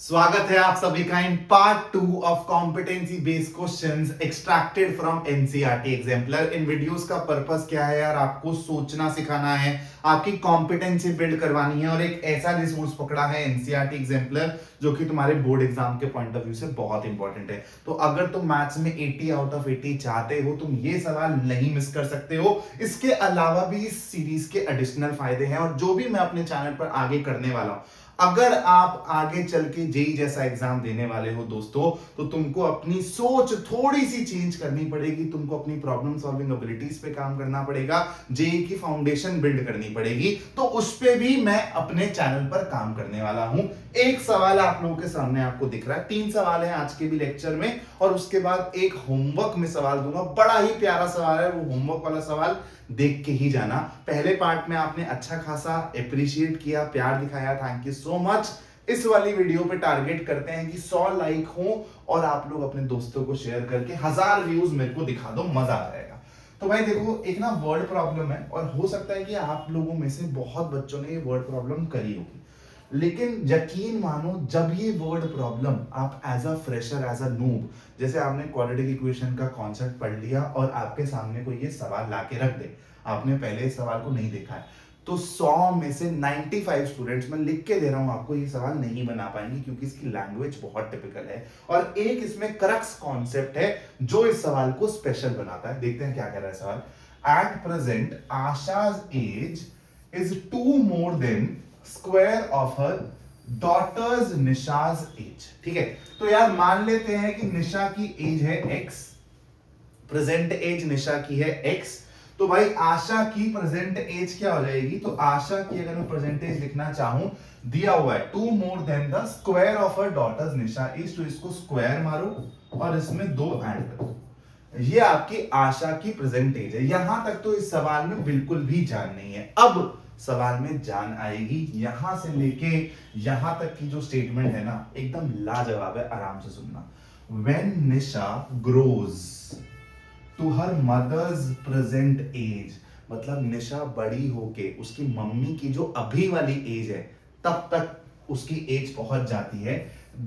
स्वागत है आप सभी का in part 2 of competency based questions extracted from NCERT exemplar. In videos का पर्पस क्या है यार? आपको सोचना सिखाना है, आपकी कॉम्पिटेंसी बिल्ड करवानी है और एक ऐसा रिसोर्स पकड़ा है एनसीईआरटी एग्जाम्पलर जो कि तुम्हारे बोर्ड एग्जाम के पॉइंट ऑफ व्यू से बहुत इंपॉर्टेंट है। तो अगर तुम मैथ्स में 80 आउट ऑफ 80 चाहते हो, तुम ये सवाल नहीं मिस कर सकते हो। इसके अलावा भी इस सीरीज के एडिशनल फायदे हैं और जो भी मैं अपने चैनल पर आगे करने वाला हूं, अगर आप आगे चल के जेई जैसा एग्जाम देने वाले हो दोस्तों, तो तुमको अपनी सोच थोड़ी सी चेंज करनी पड़ेगी। तुमको अपनी प्रॉब्लम सॉल्विंग एबिलिटीज पे काम करना पड़ेगा, जेई की फाउंडेशन बिल्ड करनी पड़ेगी। तो उस पे भी मैं अपने चैनल पर काम करने वाला हूं। एक सवाल आप लोगों के सामने आपको दिख रहा है, 3 सवाल हैं आज के भी लेक्चर में और उसके बाद एक होमवर्क में सवाल दूंगा। बड़ा ही प्यारा सवाल है, वो होमवर्क वाला सवाल देख के ही जाना। पहले पार्ट में आपने अच्छा खासा अप्रिशिएट किया, प्यार दिखाया, थैंक यू सो मच। इस वाली वीडियो पे टारगेट करते हैं कि 100 लाइक हो और आप लोग अपने दोस्तों को शेयर करके 1000 व्यूज मेरे को दिखा दो, मजा आ जाएगा। तो भाई देखो, एक ना वर्ड प्रॉब्लम है और हो सकता है कि आप लोगों में से बहुत बच्चों ने ये वर्ड प्रॉब्लम करी होगी, लेकिन यकीन मानो जब ये वर्ड प्रॉब्लम आप as a fresher, as a noob, जैसे आपने क्वाड्रेटिक इक्वेशन का कॉन्सेप्ट पढ़ लिया और आपके सामने कोई ये सवाल लाके रख दे, आपने पहले इस सवाल को नहीं देखा है, तो 100 में से 95 स्टूडेंट्स, मैं लिख के दे रहा हूं आपको, ये सवाल नहीं बना पाएंगे क्योंकि इसकी लैंग्वेज बहुत टिपिकल है और एक इसमें करक्स कॉन्सेप्ट है जो इस सवाल को स्पेशल बनाता है। देखते हैं क्या कह रहा है सवाल। At present Asha's age is 2 more than square of her daughters Nisha's age. ठीक है, तो यार मान लेते हैं कि निशा की एज है x, प्रेजेंट एज निशा की है x, तो भाई आशा की प्रेजेंट एज क्या हो जाएगी? तो आशा की अगर मैं प्रेजेंटेज लिखना चाहूं, दिया हुआ है 2 more than the square of her daughters Nisha age, तो इसको स्क्वायर मारो और इसमें 2 ऐड करो। ये आपकी आशा की प्रेजेंट एज है। यहां तक तो इस सवाल में बिल्कुल भी जान नहीं है। अब सवाल में जान आएगी, यहां से लेके यहां तक की जो स्टेटमेंट है ना, एकदम लाजवाब है, आराम से सुनना। When Nisha grows to her mother's present age, मतलब निशा बड़ी होके उसकी मम्मी की जो अभी वाली एज है तब तक उसकी एज पहुंच जाती है,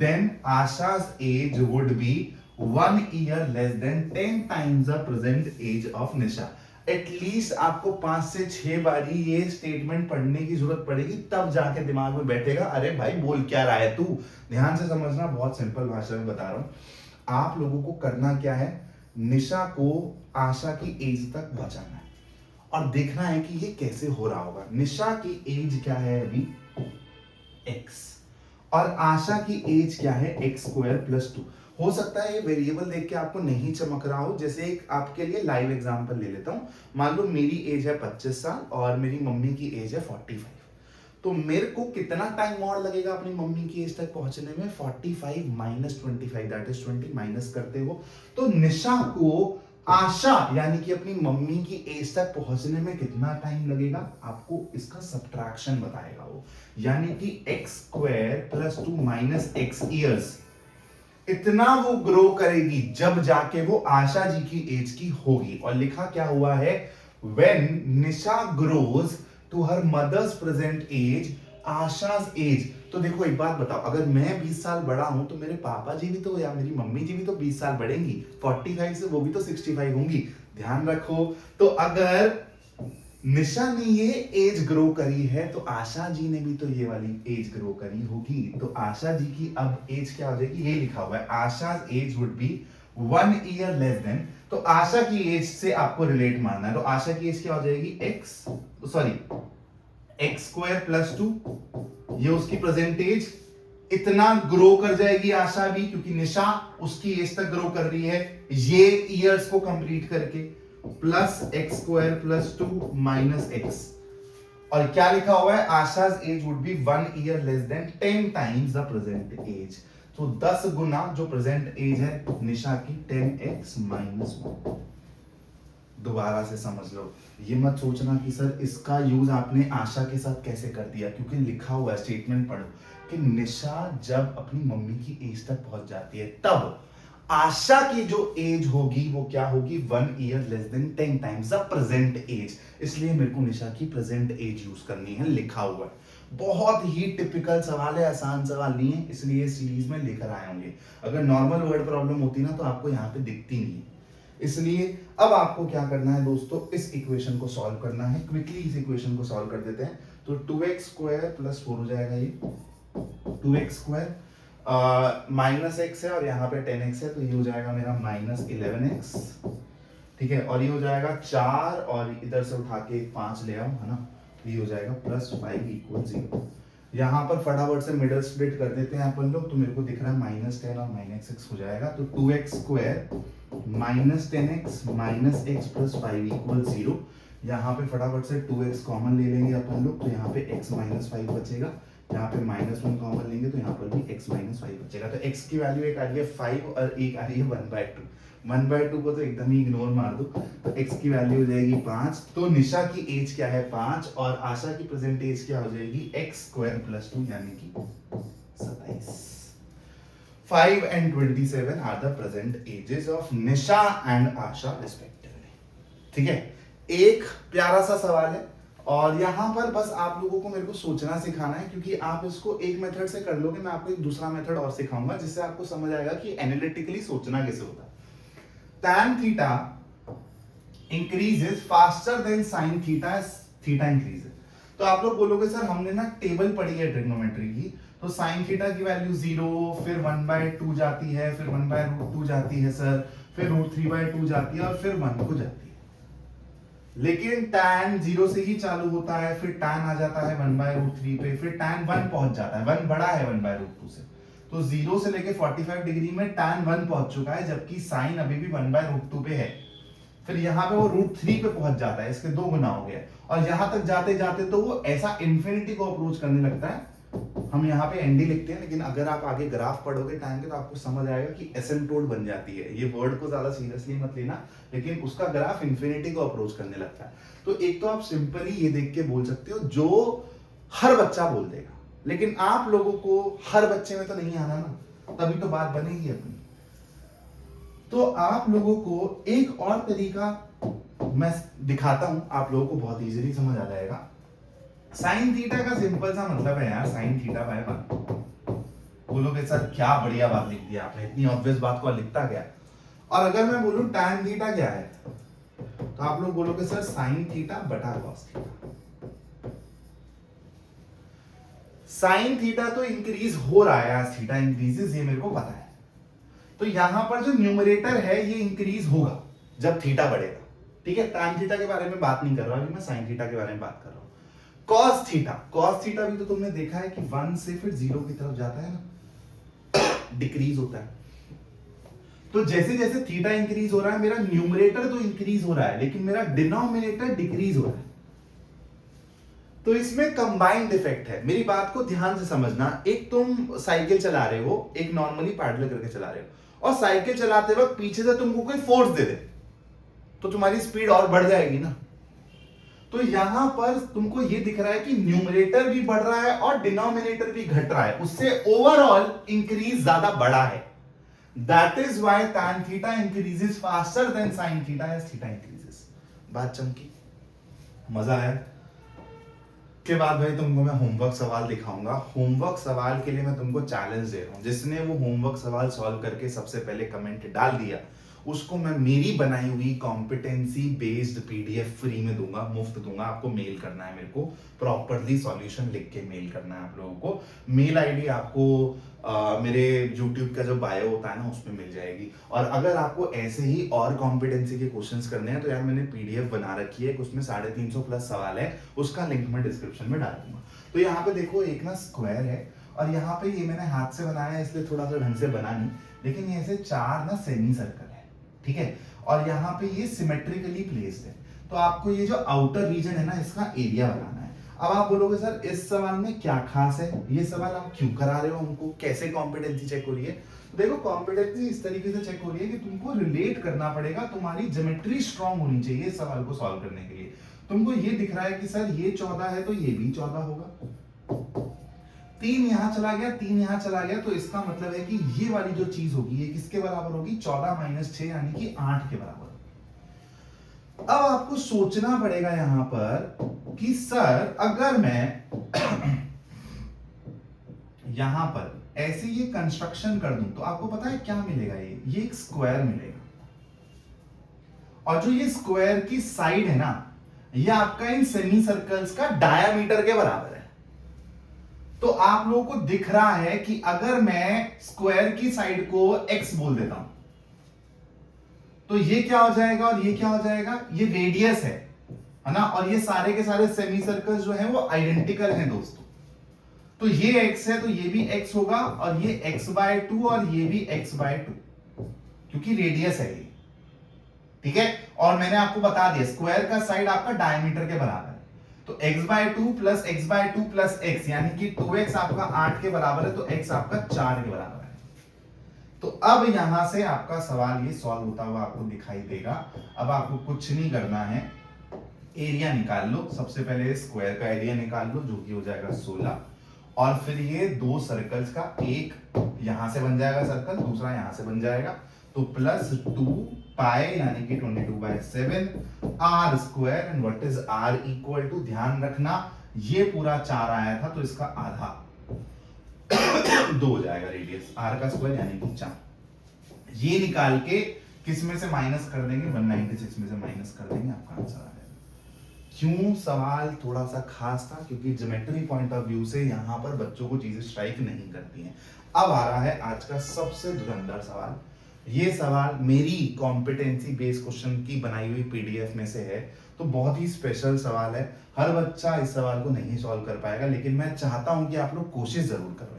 then Asha's age would be 1 year less than 10 times the present age of Nisha. At least आपको 5 से 6 बारी ये स्टेटमेंट पढ़ने की जरूरत पड़ेगी, तब जाके दिमाग में बैठेगा, अरे भाई बोल क्या रहा है तू। ध्यान से समझना, बहुत सिंपल भाषा में बता रहा हूं। आप लोगों को करना क्या है, निशा को आशा की एज तक बचाना है और देखना है कि ये कैसे हो रहा होगा। निशा की एज क्या है अभी? x, और आशा की एज क्या है? x square plus 2। हो सकता है ये वेरिएबल देख के आपको नहीं चमक रहा हो। जैसे एक आपके लिए लाइव एग्जांपल ले लेता हूं। मान लो मेरी एज है 25 साल और मेरी मम्मी की एज है 45, तो मेरे को कितना टाइम और लगेगा अपनी मम्मी की एज तक पहुंचने में? 45 माइनस 25, दैट इज 20, माइनस करते हो तो निशा को आशा यानी कि अपनी मम्मी की एज तक पहुंचने में कितना टाइम लगेगा, आपको इसका सब्ट्रैक्शन बताएगा वो। यानी कि x square plus 2 minus x years, इतना वो ग्रो करेगी जब जाके वो आशा जी की एज की होगी। और लिखा क्या हुआ है? When Nisha grows to her mother's present age, Asha's age। तो देखो एक बात बताओ, अगर मैं 20 साल बड़ा हूं तो मेरे पापा जी भी तो या मेरी मम्मी जी भी तो 20 साल बढ़ेंगी, 45 से वो भी तो 65 होंगी। ध्यान रखो, तो अगर निशा ने ये एज ग्रो करी है तो आशा जी ने भी तो ये वाली एज ग्रो करी होगी। तो आशा जी की अब एज क्या हो जाएगी? ये लिखा हुआ है, Asha age would be 1 year less than. तो आशा की एज से आपको रिलेट मानना है, तो आशा की एज क्या हो जाएगी? x स्क्वायर प्लस 2, ये उसकी प्रेजेंट एज, इतना ग्रो कर जाएगी आशा भी क्योंकि निशा उसकी एज तक ग्रो कर रही है ये ईयर्स को कंप्लीट करके, plus x square plus 2 minus x. और क्या लिखा हुआ है? Asha's age would be 1 year less than 10 times the present age. तो 10 गुना जो प्रेजेंट एज है निशा की, 10x माइनस 1। दोबारा से समझ लो, ये मत सोचना कि सर इसका यूज आपने आशा के साथ कैसे कर दिया, क्योंकि लिखा हुआ है, स्टेटमेंट पढ़ो कि निशा जब अपनी मम्मी की एज तक पहुंच जाती है तब आशा की जो एज होगी वो क्या होगी? 1 year less than 10 times the present age. इसलिए मेरे को निशा की प्रेजेंट एज यूज करनी है, लिखा हुआ है। बहुत ही टिपिकल सवाल है, आसान सवाल नहीं है, इसलिए सीरीज में लेकर आए होंगे। अगर नॉर्मल वर्ड प्रॉब्लम होती ना तो आपको यहाँ पे दिखती नहीं है। इसलिए अब आपको क्या करना है दोस्तों, इस इक्वेशन को सॉल्व करना है। क्विकली इस इक्वेशन को सॉल्व कर देते हैं। तो 2x² + 4 हो जाएगा ये 2x² -x है और यहाँ पे 10x है, तो ये हो जाएगा मेरा -11x। ठीक है, और ये हो जाएगा 4 और इधर से उठा के 5 ले आओ, है ना, ये हो जाएगा +5 = 0। यहाँ पर फटाफट से मिडल स्प्लिट कर देते हैं अपन लोग, तो मेरे को दिख रहा है -10 और -x हो जाएगा। तो 2x² -10x -x + 5 = 0। यहाँ पे फटाफट से 2x कॉमन ले लेंगे अपन लोग, तो यहाँ पे x - 5 बचेगा। यहाँ पे -1 कॉमन लेंगे तो यहाँ पर भी x - 5 बचेगा। तो x की वैल्यू एक आ रही है 5 और एक आ रही है 1/2। 1/2 को तो एकदम ही इग्नोर मार दो, तो x की वैल्यू हो जाएगी 5। तो निशा की एज क्या है 5 और आशा की प्रेजेंट एज क्या हो जाएगी x² + 2 यानी कि 27। 5 and 27 are the present ages of Nisha and Asha respectively। ठीक है, एक प्यारा सा सवाल है और यहाँ पर बस आप लोगों को मेरे को सोचना सिखाना है, क्योंकि आप इसको एक मेथड से कर लोगे, मैं आपको एक दूसरा मेथड और सिखाऊंगा जिससे आपको समझ आएगा कि एनालिटिकली सोचना कैसे होता है। tan theta increases faster than sin theta as theta increases। तो आप लोग बोलोगे सर हमने ना टेबल पढ़ी है ट्रिग्नोमेट्री की, तो sin थीटा की वैल्यू 0, फिर 1/2 जाती है, फिर 1/√2 जाती है सर, फिर √3/2 जाती है और फिर 1 को जाती है। लेकिन tan 0 से ही चालू होता है, फिर tan आ जाता है 1/√3 पे, फिर tan 1 पहुंच जाता है, 1 बड़ा है 1/√2 से। तो 0 से लेके 45 डिग्री में tan 1 पहुंच चुका है, जबकि sin अभी भी 1/√2 पे है। फिर यहाँ पे वो √3 पे पहुंच जाता है, इसके 2 गुना हो गया, और यहां तक जाते जाते तो वो ऐसा इंफिनिटी को अप्रोच करने लगता है। हम यहाँ पे एनडी लिखते हैं, लेकिन अगर आप आगे ग्राफ पढ़ोगे टाइम के तो आपको समझ आएगा कि एसिम्प्टोट बन जाती है। ये वर्ड को ज्यादा सीरियसली मत लेना, लेकिन उसका ग्राफ इंफिनिटी को अप्रोच करने लगता है। तो एक तो आप सिंपली ये देख के बोल सकते हो जो हर बच्चा बोल देगा, लेकिन आप लोगों को हर बच्चे में तो नहीं आना ना, तभी तो बात बनेगी अपनी। तो आप लोगों को एक और तरीका मैं दिखाता हूं, आप लोगों को बहुत इजीली समझ आ जाएगा। साइन थीटा का सिंपल सा मतलब है यार साइन थीटा बाय 1। बोलोगे सर क्या बढ़िया बात लिख दी आपने, इतनी ऑब्वियस बात को लिखता क्या। और अगर मैं बोलूं tan थीटा क्या है, तो आप लोग बोलोगे सर साइन थीटा बटा कॉस थीटा। साइन थीटा तो इंक्रीज हो रहा है, आज थीटा इंक्रीजेस, ये मेरे को पता है। तो यहां पर जो न्यूमरेटर है ये इंक्रीज होगा जब थीटा बढ़ेगा। ठीक है, tan थीटा के बारे में बात नहीं कर रहा, अभी मैं साइन थीटा के बारे में बात कर रहा हूं। कॉस थीटा भी तो तुमने देखा है कि 1 से फिर 0 की तरफ जाता है ना, डिक्रीज होता है। तो जैसे जैसे थीटा इंक्रीज हो रहा है, मेरा न्यूमरेटर तो इंक्रीज हो रहा है, लेकिन मेरा डिनोमिनेटर डिक्रीज हो रहा है। तो इसमें कंबाइंड इफेक्ट है। मेरी बात को ध्यान से समझना, एक तुम साइकिल चला रहे हो, एक नॉर्मली पैडल करके चला रहे हो, और साइकिल चलाते वक्त पीछे से तुमको कोई फोर्स दे दे, तो तुम्हारी स्पीड और बढ़ जाएगी ना। तो यहां पर तुमको ये दिख रहा है कि न्यूमरेटर भी बढ़ रहा है और डिनोमिनेटर भी घट रहा है, उससे ओवरऑल इंक्रीज ज्यादा बड़ा है। That is why tan theta increases faster than sin theta as theta increases. बात चमकी, मजा आया। के बाद भाई तुमको मैं होमवर्क सवाल दिखाऊंगा। होमवर्क सवाल के लिए मैं तुमको चैलेंज दे रहा हूं, जिसने वो होमवर्क सवाल सॉल्व करके सबसे पहले कमेंट डाल दिया उसको मैं मेरी बनाई हुई कॉम्पिटेंसी बेस्ड पीडीएफ फ्री में दूंगा, मुफ्त दूंगा। आपको मेल करना है, मेरे को प्रॉपरली सॉल्यूशन लिख के मेल करना है आप लोगों को। मेल आईडी आपको मेरे यूट्यूब का जो बायो होता है ना उसमें मिल जाएगी। और अगर आपको ऐसे ही और कॉम्पिटेंसी के क्वेश्चंस करने हैं तो यार मैंने पीडीएफ बना रखी है, उसमें 350 प्लस सवाल है, उसका लिंक मैं डिस्क्रिप्शन में डाल दूंगा। तो यहाँ पे देखो एक ना स्क्वायर है, और यहाँ पे ये मैंने हाथ से बनाया है इसलिए थोड़ा सा ढंग से बना नहीं, लेकिन ये ऐसे 4 ना सेमी सर्कल है, ठीक है, और यहाँ पे ये सिमेट्रिकली प्लेस्ड है। तो आपको ये जो आउटर रीजन है ना इसका एरिया बनाना है। अब आप बोलोगे सर इस सवाल में क्या खास है, ये सवाल आप क्यों करा रहे हो हमको, कैसे कॉम्पिटेंसी चेक हो रही है। देखो कॉम्पिटेंसी इस तरीके से चेक हो रही है कि तुमको रिलेट करना पड़ेगा, तुम्हारी ज्योमेट्री स्ट्रांग होनी चाहिए इस सवाल को सॉल्व करने के लिए। तुमको ये दिख रहा है कि सर ये 14 है तो ये भी 14 होगा, 3 यहां चला गया, 3 यहां चला गया, तो इसका मतलब है कि ये वाली जो चीज होगी ये किसके बराबर होगी, 14 - 6 यानी कि 8 के बराबर। अब आपको सोचना पड़ेगा यहां पर कि सर अगर मैं यहां पर ऐसे ये कंस्ट्रक्शन कर दूं तो आपको पता है क्या मिलेगा, ये एक स्क्वायर मिलेगा। और जो ये स्क्वायर की साइड है ना, ये आपका इन सेमी सर्कल्स का डायामीटर के बराबर है। तो आप लोगों को दिख रहा है कि अगर मैं स्क्वायर की साइड को x बोल देता हूं तो ये क्या हो जाएगा और ये क्या हो जाएगा, ये रेडियस है ना। और ये सारे के सारे सेमी सर्कल्स जो है वो आइडेंटिकल हैं दोस्तों। तो ये x है तो ये भी x होगा, और ये x/2 और ये भी x/2, क्योंकि रेडियस है ये, ठीक है। और मैंने आपको बता दिया स्क्वायर का साइड आपका डायमीटर के बराबर है। तो x/2 plus x/2 plus x यानी कि 2x आपका 8 के बराबर है, तो x आपका 4 के बराबर है। तो अब यहां से आपका सवाल ये सॉल्व होता हुआ आपको दिखाई देगा। अब आपको कुछ नहीं करना है, एरिया निकाल लो। सबसे पहले स्क्वायर का एरिया निकाल लो, जो कि हो जाएगा 16, और फिर ये दो सर्कल्स का, एक यहां से बन जाएगा सर्कल, दूसरा यहां से बन जाएगा, तो प्लस 2 पाई यानी कि 22/7 r square. And what is r equal to, ध्यान रखना ये पूरा 4 आया था तो इसका आधा 2 हो जाएगा रेडियस, आर का स्क्वायर यानी कि 4। ये निकाल के किस में से माइनस कर देंगे, 196 में से माइनस कर देंगे, आपका आंसर आ जाएगा। क्यों सवाल थोड़ा सा खास था, क्योंकि ज्योमेट्री पॉइंट ऑफ व्यू से यहां पर बच्चों को चीजें स्ट्राइक नहीं करती हैं। अब आ रहा है आज का सबसे धुरंधर सवाल। ये सवाल मेरी कॉम्पिटेंसी बेस्ड क्वेश्चन की बनाई हुई पीडीएफ में से है, तो बहुत ही स्पेशल सवाल है। हर बच्चा इस सवाल को नहीं सॉल्व कर पाएगा, लेकिन मैं चाहता हूं कि आप लोग कोशिश जरूर करो,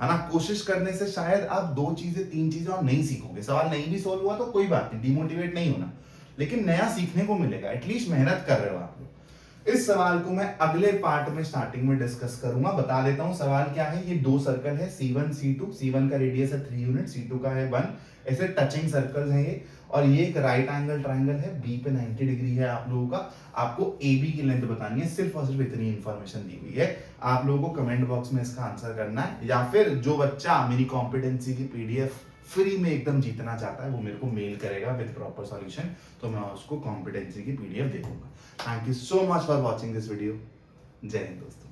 है ना। कोशिश करने से शायद आप 2 चीजें 3 चीजें और नहीं सीखोगे। सवाल नहीं भी सॉल्व हुआ तो कोई बात नहीं, डिमोटिवेट नहीं होना, लेकिन नया सीखने को मिलेगा। एटलीस्ट मेहनत कर रहे हो आप लोग। इस सवाल को मैं अगले पार्ट में स्टार्टिंग में डिस्कस करूंगा। बता देता हूं सवाल क्या है। ये 2 सर्कल है C1 C2, C1 का रेडियस है 3 यूनिट, C2 का है 1, ऐसे टचिंग सर्कल्स हैं ये। और ये एक राइट एंगल ट्राइंगल है, बी पे 90 डिग्री है आप लोगों का। आपको AB की लेंथ बतानी है, सिर्फ और सिर्फ इतनी इंफॉर्मेशन दी हुई है। आप लोगों को कमेंट बॉक्स में इसका आंसर करना है, या फिर जो बच्चा मेरी कॉम्पिटेंसी की पीडीएफ फ्री में एकदम जीतना चाहता है वो मेरे को मेल करेगा विद प्रॉपर सॉल्यूशन, तो मैं उसको कॉम्पिटेंसी की पीडीएफ दे दूंगा। Thank you so much for watching this video. जय हिंद दोस्तों।